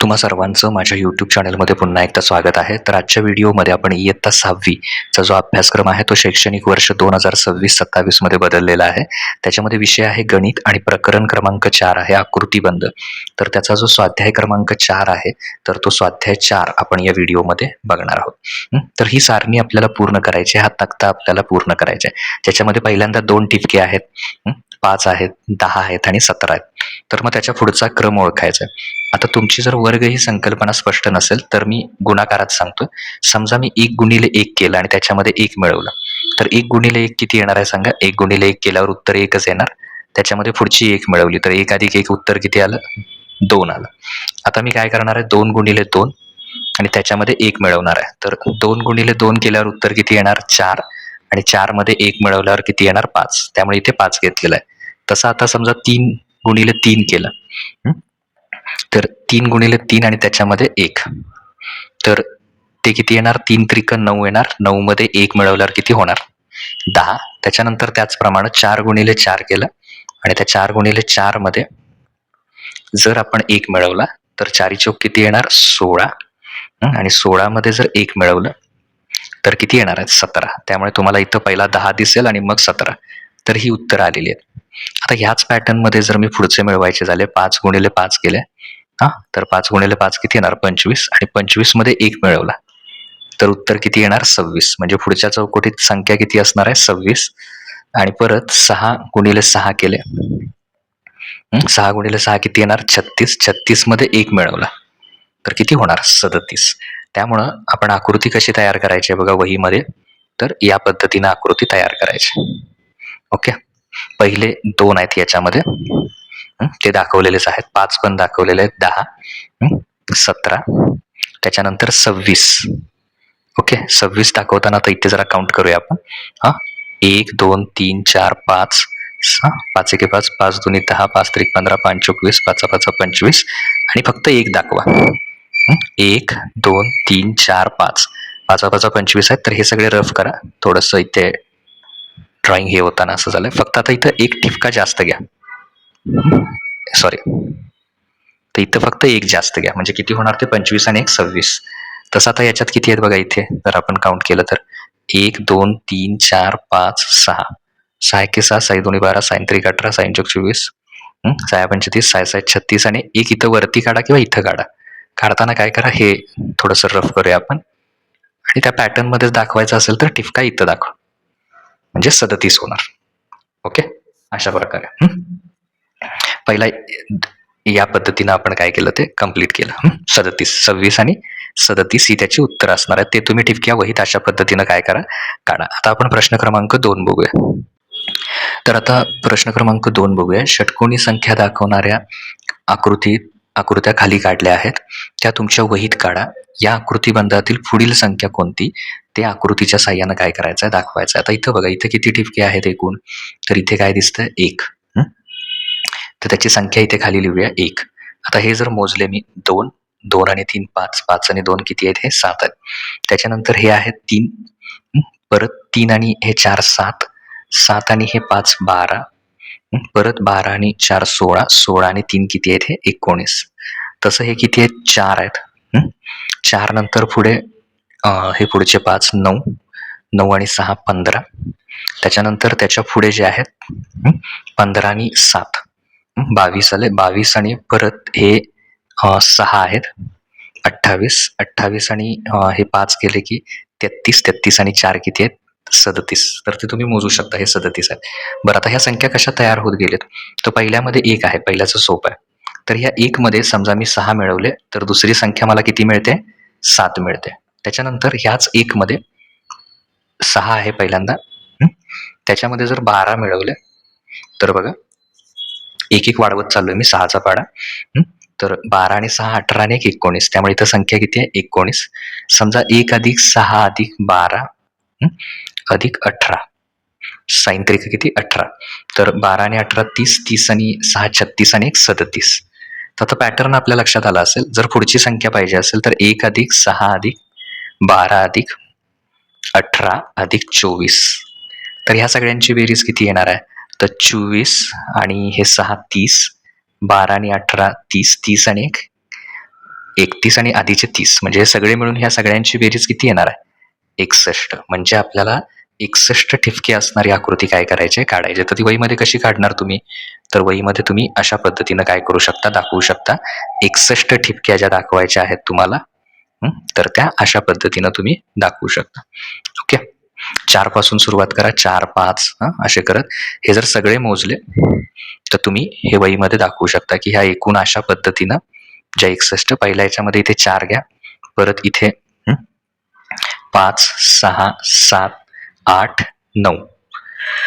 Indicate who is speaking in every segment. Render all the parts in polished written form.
Speaker 1: तुम्हा सर्वांचं माझ्या यूट्यूब चॅनलमध्ये पुन्हा एकदा स्वागत आहे. तर आजच्या व्हिडिओमध्ये आपण इयत्ता 6वी चा जो अभ्यासक्रम आहे तो शैक्षणिक वर्ष 2026-27 मध्ये बदललेला आहे. त्याच्यामध्ये विषय आहे गणित आणि प्रकरण क्रमांक 4 आहे आकृतिबंध. तर त्याचा जो स्वाध्याय क्रमांक 4 आहे तर तो स्वाध्याय 4 आपण या व्हिडिओमध्ये बघणार आहोत. तर ही सारणी आपल्याला पूर्ण करायची आहे, हा तक्ता आपल्याला पूर्ण करायचा आहे. ज्याच्यामध्ये पहिल्यांदा 2 ठिपके आहेत, 5 आहेत, 10 आहेत आणि 17 आहेत. तर मग त्याच्या पुढचा क्रम ओळखायचा आहे. आता तुमची जर वर्ग ही संकल्पना स्पष्ट नसेल तर मी गुणाकारात सांगतो. समजा मी 1 गुणिले 1 केलं आणि त्याच्यामध्ये 1 मिळवलं, तर 1 गुणिले 1 किती येणार आहे सांगा? 1 गुणिले 1 केल्यावर उत्तर 1च येणार. त्याच्यामध्ये पुढची 1 मिळवली तर 1 अधिक 1 उत्तर किती आलं? 2 आलं. आता मी काय करणार आहे? 2 गुणिले 2 आणि त्याच्यामध्ये 1 मिळवणार आहे. तर 2 गुणिले 2 केल्यावर उत्तर किती येणार? 4 आणि 4 मध्ये 1 मिळवल्यावर किती येणार? 5. त्यामुळे इथे 5 घेतलेला आहे. तसं आता समजा 3 गुणिले 3 केलं, तर 3 गुणिले 3 आणि त्याच्यामध्ये 1, तर ते किती येणार? 3 त्रिक 9 येणार. 9 मध्ये 1 मिळवल्यावर किती होणार? 10. त्याच्यानंतर त्याचप्रमाणे 4 गुणिले 4 केलं आणि त्या 4 गुणिले 4 मध्ये जर आपण 1 मिळवला तर 4 चौक किती येणार? 16 आणि 16 मध्ये जर 1 मिळवलं तर किती येणार आहेत? 17. त्यामुळे तुम्हाला इथं पहिला 10 दिसेल आणि मग 17. तर ही उत्तर आलेली आहेत. आता ह्याच पॅटर्न मध्ये जर मी पुढचे मिळवायचे झाले, 5 गुणिले 5 केले, तर 5 गुणिले 5 किती येणार? 25 आणि 25 मध्ये 1 मिळवला तर उत्तर किती येणार? 26. म्हणजे पुढच्या चौकटीत संख्या किती असणार आहे? 26. आणि परत 6 गुणिले 6 केले, 6 गुणिले 6 किती येणार? 36. 36 मध्ये 1 मिळवला तर किती होणार? 37. त्यामुळं आपण आकृती कशी तयार करायची आहे बघा वहीमध्ये, तर या पद्धतीने आकृती तयार करायची. ओके, पहिले 2 आहेत याच्यामध्ये, ते दाखवलेलेच आहेत. 5 पण दाखवलेले आहेत, 10, 17, त्याच्यानंतर 26. ओके, 26 दाखवताना आता इथे जरा काउंट करूया आपण. 1 2 3 4 5, 5 1 5, 5 2 10, 5 3 15, 5 चौक 20, 5 5 25 आणि फक्त 1 दाखवा. 1 2 3 4 5, 5 5 25 आहेत. तर हे सगळे रफ करा. थोडंसं इथे ड्रॉइंग हे होताना असं झालंय. फक्त आता इथं 1 ठिपका जास्त घ्या. सॉरी, तर इथं फक्त 1 जास्त घ्या. म्हणजे किती होणार? ते 25 आणि 1 26. तसं आता याच्यात किती आहेत बघा. इथे जर आपण काउंट केलं तर 1 2 3 4 5 6, 6 1 6, 6 2 12, 6 3 18, 6 चौक 24, 6 35, 6 6 36 आणि 1 इथं वरती काढा किंवा इथं काढा. काढताना काय करा? हे थोडंसं रफ करूया आपण. आणि त्या पॅटर्न मध्येच दाखवायचं असेल तर ठिपका इथं दाखवा, म्हणजे 37 होणार. ओके, अशा प्रकारे पहिला या पद्धतीनं आपण काय केलं ते कम्प्लीट केलं. 37, 26 आणि 37 ही त्याची उत्तर असणार आहे. ते तुम्ही ठिपक्या वहीत अशा पद्धतीनं काय करा? काढा. आता आपण प्रश्न क्रमांक 2 बघूया. तर आता प्रश्न क्रमांक 2 बघूया. षटकोनी संख्या दाखवणाऱ्या आकृत्या खाली काढल्या आहेत, त्या तुमच्या वहीत काढा. या आकृतिबंधातील पुढील संख्या कोणती ते आकृतीच्या साह्यानं काय करायचं आहे? दाखवायचं आहे. आता इथं बघा, इथे किती ठिपके आहेत एकूण? तर इथे काय दिसतंय? 1. तर त्याची संख्या इथे खाली लिहूया, 1. आता हे जर मोजले मी, 2 2 आणि 3 5, 5 आणि 2 किती आहेत? हे 7 आहेत. त्याच्यानंतर हे आहेत 3, परत 3 आणि हे 4 7, 7 आणि हे 5 12, परत 12 आणि 4 16, 16 आणि 3 किती आहेत? हे 19. तसं हे किती आहेत? 4 आहेत. 4 नंतर पुढे हे पुढचे 5 9, 9 आणि 6 15, त्याच्यानंतर त्याच्या पुढे जे आहेत 15 आणि 7 22 आले. 22 आणि परत हे 6 आहेत 28, 28 आणि हे 5 केले की 33, 33 आणि 4 किती आहेत? 37. तर ते तुम्ही मोजू शकता, हे 37 आहे. बरं, आता ह्या संख्या कशा तयार होत गेल्यात? तर पहिल्यामध्ये 1 आहे, पहिल्याचं सोपं आहे. तर ह्या 1 मध्ये समजा मी 6 मिळवले तर दुसरी संख्या मला किती मिळते? 7 मिळते. त्याच्यानंतर ह्याच 1 मध्ये 6 आहे पहिल्यांदा, त्याच्यामध्ये जर 12 मिळवले तर बघा, एक एक वाढवत चाललोय मी 6चा पाडा. तर 12 आणि 6 18 आणि 1 19, त्यामुळे इथं संख्या किती आहे? 19. समजा 1 अधिक 6 अधिक 12 अधिक 18, साइन त्रिक किती? 18. तर 12 आणि 18 30, 30 आणि 6 36 आणि 1 37. तर आता पॅटर्न आपल्या लक्षात आला असेल. जर पुढची संख्या पाहिजे असेल तर 1 अधिक 6 अधिक 12 अधिक 18 अधिक 24. तर ह्या सगळ्यांची बेरीज किती येणार आहे? तर 24 आणि हे 6 30, 12 आणि 18 30, 30 आणि 1 31 आणि आधीचे 30 म्हणजे हे सगळे मिळून ह्या सगळ्यांची बेरीज किती येणार आहे? 61. म्हणजे आपल्याला 61 ठिपके असणारी आकृती काय करायची आहे? काढायची. तर ती वहीमध्ये कशी काढणार तुम्ही? तर वहीमध्ये तुम्ही अशा पद्धतीनं काय करू शकता? दाखवू शकता. 61 ठिपक्या ज्या दाखवायच्या आहेत तुम्हाला, तर त्या अशा पद्धतीनं तुम्ही दाखवू शकता. ओके. 4 पासून सुरुवात करा. 4, 5 असे करत हे जर सगळे मोजले तर तुम्ही हे वहीमध्ये दाखवू शकता की ह्या एकूण अशा पद्धतीनं ज्या 61 पहिल्या याच्यामध्ये इथे 4 घ्या. परत इथे 5, 6, 7, 8, 9.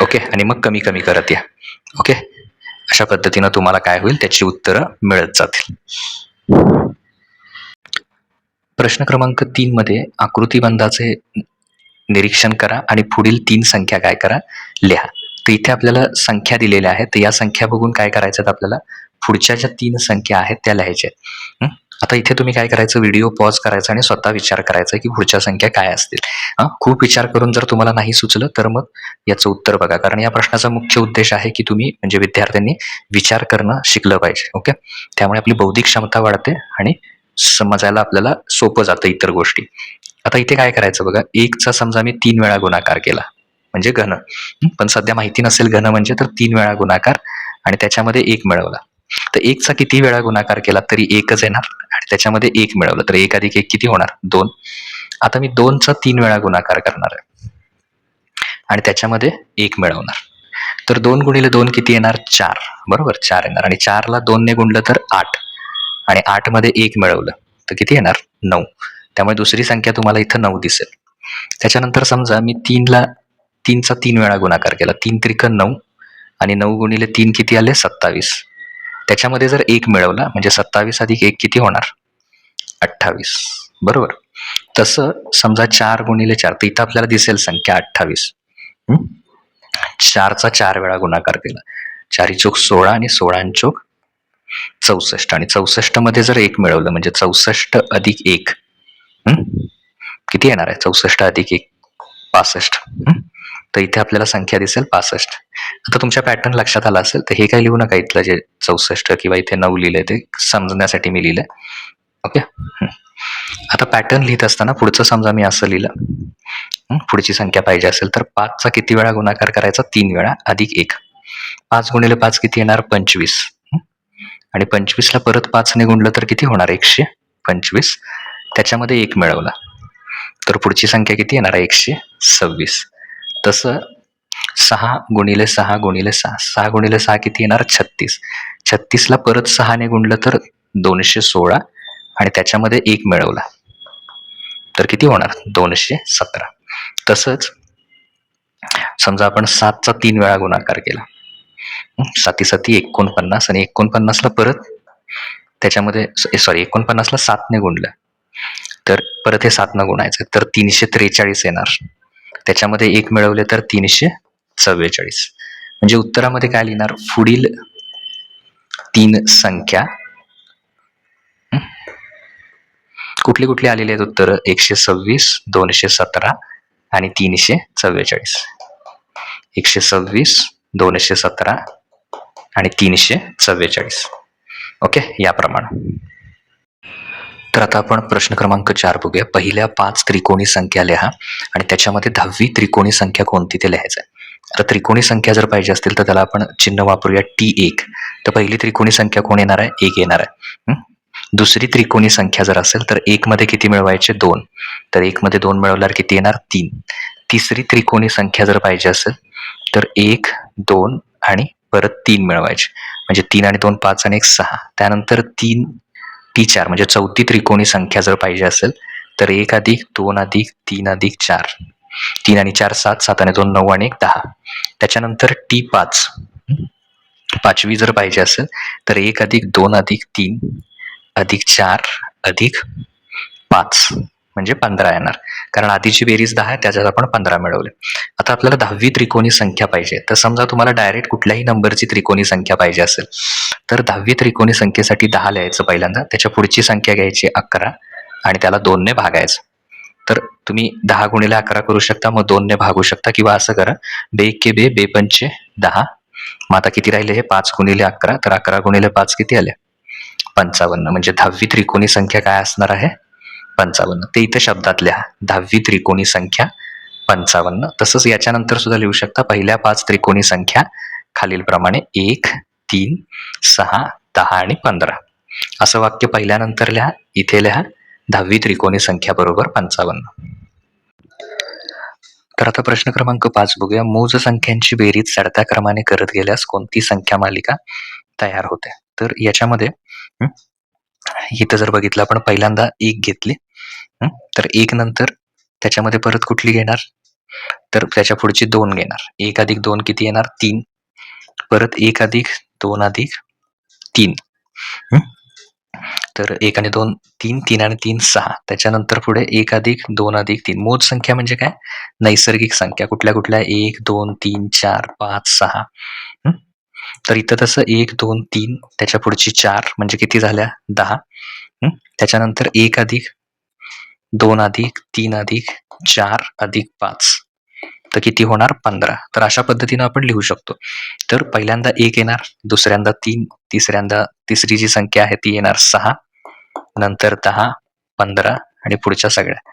Speaker 1: ओके. आणि मग कमी कमी करत या. ओके. अशा पद्धतीनं तुम्हाला काय होईल? त्याची उत्तरं मिळत जातील. प्रश्न क्रमांक 3 मध्ये आकृतिबंधाचे निरीक्षण करा आणि पुढील 3 संख्या काय करा? लिहा. तर इथे आपल्याला संख्या दिलेल्या आहेत. तर या संख्या बघून काय करायचं आपल्याला? पुढच्या ज्या 3 संख्या आहेत त्या लिहायच्या आहेत. आता इथे तुम्ही काय करायचं? व्हिडिओ पॉज करायचा आणि स्वतः विचार करायचा की पुढच्या संख्या काय असतील. खूप विचार करून जर तुम्हाला नाही सुचलं तर मग याचं उत्तर बघा. कारण या प्रश्नाचा मुख्य उद्देश आहे की तुम्ही म्हणजे विद्यार्थ्यांनी विचार करणं शिकलं पाहिजे. ओके. त्यामुळे आपली बौद्धिक क्षमता वाढते आणि समजायला आपल्याला सोपं जातं इतर गोष्टी. आता इथे काय करायचं बघा? 1चा समजा मी 3 वेळा गुणाकार केला म्हणजे घन. पण सध्या माहिती नसेल घन म्हणजे तर 3 वेळा गुणाकार आणि त्याच्यामध्ये 1 मिळवला. तर 1चा किती वेळा गुणाकार केला तरी 1च येणार आणि त्याच्यामध्ये 1 मिळवलं तर 1 अधिक 1 किती होणार? 2. आता मी 2चा 3 वेळा गुणाकार करणार आहे आणि त्याच्यामध्ये 1 मिळवणार. तर 2 गुणिले 2 किती येणार? 4. बरोबर, 4 येणार आणि 4ला 2 ने गुणलं तर 8 आणि 8 मध्ये 1 मिळवलं तर किती येणार? 9. त्यामुळे दुसरी संख्या तुम्हाला इथं 9 दिसेल. त्याच्यानंतर समजा मी 3चा 3 वेळा गुणाकार केला. 3 त्रिक 9 आणि 9 गुणिले 3 किती आले? 27. त्याच्यामध्ये जर 1 मिळवला म्हणजे 27 अधिक 1 किती होणार? 28. बरोबर. तसं समजा 4 गुणिले 4 तर इथं आपल्याला दिसेल संख्या 28. 4चा 4 वेळा गुणाकार केला. 4 चोक 16 आणि 16 चोक 64 आणि 64 मध्ये जर 1 मिळवलं म्हणजे 64 अधिक 1 किती येणार आहे? 64 अधिक 1 65. तर इथे आपल्याला संख्या दिसेल 65. आता तुमच्या पॅटर्न लक्षात आला असेल तर हे काय लिहू नका इथलं जे 64 किंवा इथे 9 लिहिलंय ते समजण्यासाठी मी लिहिलंय. ओके. आता पॅटर्न लिहित असताना पुढचं समजा मी असं लिहिलं. पुढची संख्या पाहिजे असेल तर 5चा किती वेळा गुणाकार करायचा? 3 वेळा अधिक 1. 5 गुणिले 5 किती येणार? 25. आणि 25ला परत 5 ने गुणलं तर किती होणार? 125. त्याच्यामध्ये 1 मिळवला तर पुढची संख्या किती येणार आहे? 126. तसं 6 गुणिले 6 गुणिले 6 6 गुणिले 6 किती येणार? 36. 36ला परत 6 ने गुणलं तर 216 आणि त्याच्यामध्ये 1 मिळवला तर किती होणार? 217. तसंच समजा आपण 7चा 3 वेळा गुणाकार केला. 7 7 49 आणि 49ला परत त्याच्यामध्ये 49ला 7 ने गुणलं तर परत हे 7 न गुणायचं तर 343 येणार. त्याच्यामध्ये 1 मिळवले तर 344. म्हणजे उत्तरामध्ये काय लिहिणार? पुढील 3 संख्या कुठली कुठली आलेली आहेत उत्तर? 126, 217 आणि 344. 126, 217 आणि 344. ओके. याप्रमाणे. तर आता आपण प्रश्न क्रमांक 4 बघूया. पहिल्या 5 त्रिकोणी संख्या लिहा आणि त्याच्यामध्ये 10वी त्रिकोणी संख्या कोणती ते लिहायचं आहे. आता त्रिकोणी संख्या जर पाहिजे असतील तर त्याला आपण चिन्ह वापरूया T1. तर पहिली त्रिकोणी संख्या कोण येणार आहे? 1 येणार आहे. दुसरी त्रिकोणी संख्या जर असेल तर 1 मध्ये किती मिळवायचे? 2. तर 1 मध्ये 2 मिळवल्यावर किती येणार? 3. तिसरी त्रिकोणी संख्या जर पाहिजे असेल तर 1, 2 आणि परत 3 मिळवायचे म्हणजे 3 आणि 2 5 आणि 1 6. त्यानंतर 3 T4 म्हणजे चौथी त्रिकोणी संख्या जर पाहिजे असेल तर 1 अधिक 2 अधिक 3 अधिक 4. 3 आणि 4 7, 7 आणि 2 9 आणि 1 10. त्याच्यानंतर T5 पाचवी जर पाहिजे असेल तर 1 अधिक 2 अधिक 3 अधिक 4 अधिक 5 म्हणजे 15 येणार. कारण आधीची बेरीज 10 आहे त्याच्यात आपण 15 मिळवले. आता आपल्याला 10वी त्रिकोणी संख्या पाहिजे. तर समजा तुम्हाला डायरेक्ट कुठल्याही नंबरची त्रिकोणी संख्या पाहिजे असेल तर 10वी त्रिकोणी संख्येसाठी 10 लिहायचं पहिल्यांदा. त्याच्या पुढची संख्या घ्यायची 11 आणि त्याला 2 ने भागायचं. तर तुम्ही 10 गुणिले 11 करू शकता, मग 2 ने भागू शकता किंवा असं करा 2 के 2 2 पंचे 10. मग आता किती राहिले हे? 5 गुणिले 11 तर 11 गुणिले 5 किती आले? 55 म्हणजे 10वी त्रिकोणी संख्या काय असणार आहे 55. ते इथं शब्दात लिहा 10वी त्रिकोणी संख्या 55. तसंच याच्यानंतर सुद्धा लिहू शकता पहिल्या 5 त्रिकोणी संख्या खालीलप्रमाणे 1, 3, 6, 10 आणि 15. असं वाक्य पहिल्यानंतर लिहा. इथे लिहा 10वी त्रिकोणी संख्या बरोबर 55. तर आता प्रश्न क्रमांक 5 बघूया. मोज संख्यांची बेरीज चढत्या क्रमाने करत गेल्यास कोणती संख्या मालिका तयार होते? तर याच्यामध्ये इथं जर बघितलं आपण पहिल्यांदा 1 घेतली. तर 1 नंतर त्याच्यामध्ये परत कुठली घेणार? तर त्याच्या पुढची 2 घेणार. 1 अधिक 2 किती येणार? 3. परत 1 अधिक 2 अधिक 3. तर 1 आणि 2 3, 3 आणि 3 6. त्याच्यानंतर पुढे 1 अधिक 2 अधिक 3. मोज संख्या म्हणजे काय? नैसर्गिक संख्या. कुठल्या कुठल्या? 1, 2, 3, 4, 5, 6. तर इथं तसं 1, 2, 3 त्याच्या पुढची 4 म्हणजे किती झाल्या? 10. त्याच्यानंतर 1 अधिक 2 अधिक 3 अधिक 4 अधिक 5 तर किती होणार? 15. तर अशा पद्धतीनं आपण लिहू शकतो. तर पहिल्यांदा 1 येणार, दुसऱ्यांदा 3, तिसरी जी संख्या आहे ती येणार 6, नंतर 10, 15 आणि पुढच्या सगळ्या.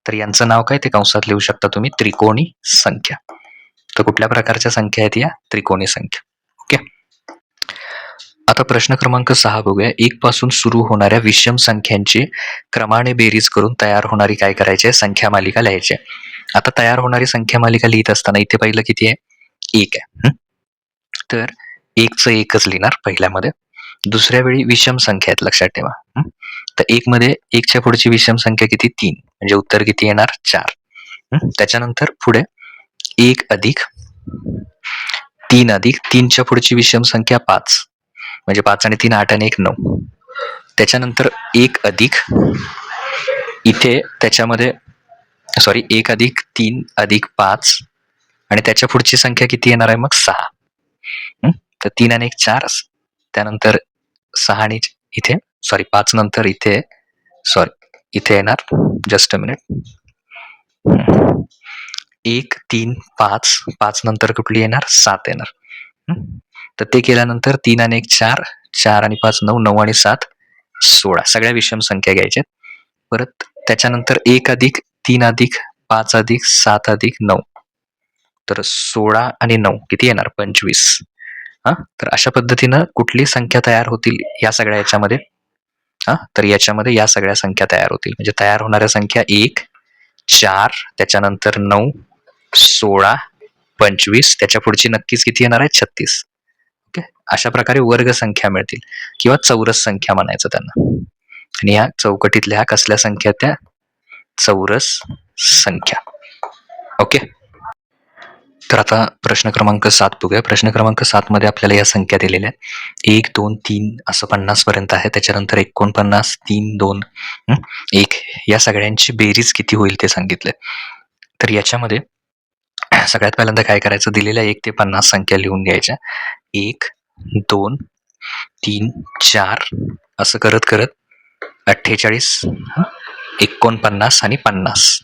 Speaker 1: तर यांचं नाव काय ते कंसात लिहू शकता तुम्ही त्रिकोणी संख्या. तर कुठल्या प्रकारच्या संख्या आहेत या? त्रिकोणी संख्या. ओके. आता प्रश्न क्रमांक 6 बघूया. 1 पासून सुरू होणाऱ्या विषम संख्यांची क्रमाने बेरीज करून तयार होणारी काय करायची आहे? संख्या मालिका लिहायची आहे. आता तयार होणारी संख्या मालिका लिहित असताना इथे पहिलं किती आहे? 1 आहे. तर 1चं 1च लिहिणार पहिल्यामध्ये. दुसऱ्या वेळी विषम संख्या आहेत लक्षात ठेवा. तर 1 मध्ये 1च्या पुढची विषम संख्या किती? 3 म्हणजे उत्तर किती येणार? 4. त्याच्यानंतर पुढे 1 अधिक 3 अधिक 3च्या पुढची विषम संख्या 5 म्हणजे 5 आणि 3 8 आणि 1 9. त्याच्यानंतर 1 अधिक इथे त्याच्यामध्ये 1 अधिक 3 अधिक 5 आणि त्याच्या पुढची संख्या किती येणार आहे मग? 6. तर 3 आणि 1 4. त्यानंतर 6 आणि इथे 5 नंतर इथे इथे येणार जस्ट अ मिनिट 1 3 5 5 नंतर कुठली येणार? 7 येणार. तर ते केल्यानंतर 3 आणि 1 4 4 आणि 5 9 9 आणि 7 16. सगळ्या विषम संख्या घ्यायच्या. परत त्याच्यानंतर 1 अधिक 3 अधिक 5 अधिक 7 अधिक 9 तर 16 आणि 9 किती येणार? 25. तर अशा पद्धतीनं कुठली संख्या तयार होतील या सगळ्या याच्यामध्ये? तर याच्यामध्ये या सगळ्या संख्या तयार होतील. म्हणजे तयार होणाऱ्या संख्या 1 4 त्याच्यानंतर 9 16 25 त्याच्या पुढची नक्कीच किती येणार आहे? 36. ओके. अशा प्रकारे वर्ग संख्या मिळतील किंवा चौरस संख्या म्हणायचं त्यांना. आणि या चौकटीतल्या ह्या कसल्या संख्या? त्या चौरस संख्या. ओके. तर आता प्रश्न क्रमांक 7 बघूया. प्रश्न क्रमांक 7 मध्ये आपल्याला या संख्या दिलेल्या आहेत. 1 2 3 असं 50 पर्यंत आहे. त्याच्यानंतर 49 3 2 1 या सगळ्यांची बेरीज किती होईल ते सांगितलंय. तर याच्यामध्ये सगळ्यात पहिल्यांदा काय करायचं? दिलेल्या 1 ते 50 संख्या लिहून घ्यायच्या. 1 2 3 4 असं करत करत 48 49 आणि 50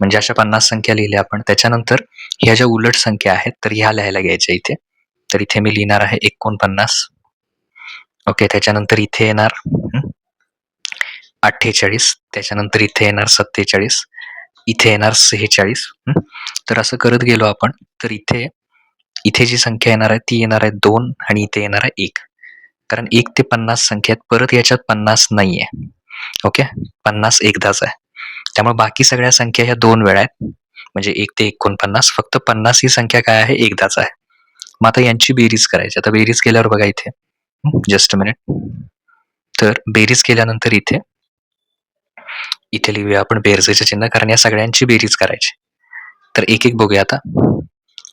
Speaker 1: म्हणजे अशा 50 संख्या लिहिल्या आपण. त्याच्यानंतर ह्या ज्या उलट संख्या आहेत तर ह्या लिहायला घ्यायच्या इथे. तर इथे मी लिहिणार आहे 49. ओके. त्याच्यानंतर इथे येणार 48. त्याच्यानंतर इथे येणार 47. इथे येणार 46. तर असं करत गेलो आपण तर इथे जी संख्या येणार आहे ती येणार आहे 2 आणि इथे येणार आहे 1. कारण 1 ते 50 संख्या आहेत. परत याच्यात 50 नाहीये. ओके. 50 एकदाच आहे. त्यामुळे बाकी सगळ्या संख्या ह्या 2 वेळा आहेत. म्हणजे 1 ते 49 फक्त 50 ही संख्या काय आहे? एकदाच आहे. मग आता यांची बेरीज करायची. आता बेरीज केल्यावर बघा इथे जस्ट अ मिनिट. तर बेरीज केल्यानंतर इथे लिहूया आपण बेरजेचे चिन्ह कारण या सगळ्यांची बेरीज करायची. तर एक एक बघूया आता.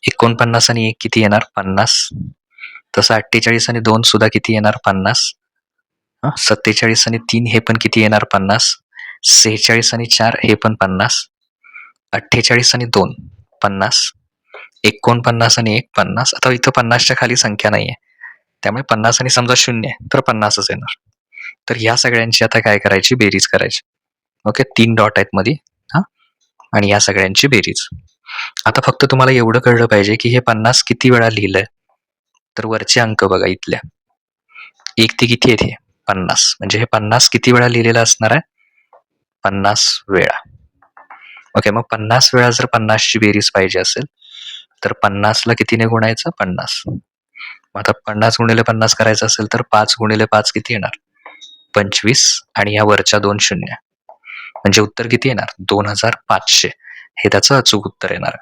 Speaker 1: 49 आणि 1 किती येणार? 50. तसं 48 आणि 2 सुद्धा किती येणार? 50. 47 आणि 3 हे पण किती येणार? 50. 46 आणि 4 हे पण 50. 48 आणि 2 50. 49 आणि 1 50. आता इथं 50च्या खाली संख्या नाहीये. त्यामुळे 50 आणि समजा 0 आहे तर 50च येणार. तर ह्या सगळ्यांची आता काय करायची? बेरीज करायची. ओके. 3 डॉट आहेत मध्ये आणि या सगळ्यांची बेरीज. आता फक्त तुम्हाला एवढं कळलं पाहिजे की हे 50 किती वेळा लिहिलंय. तर वरचे अंक बघा इथल्या 1 ते किती आहेत हे? 50 म्हणजे हे 50 किती वेळा लिहिलेलं असणार आहे? 50 वेळा. ओके, मग 50 वेळा जर 50 ची बेरीज पाहिजे असेल, तर 50 ला कितीने गुणायचं? 50. मग आता 50 गुणिले 50 करायचं असेल तर 5 गुणिले 5 किती येणार? 25 आणि या वरच्या 2 शून्य. म्हणजे उत्तर किती येणार? 2500. हे त्याचं अचूक उत्तर येणार.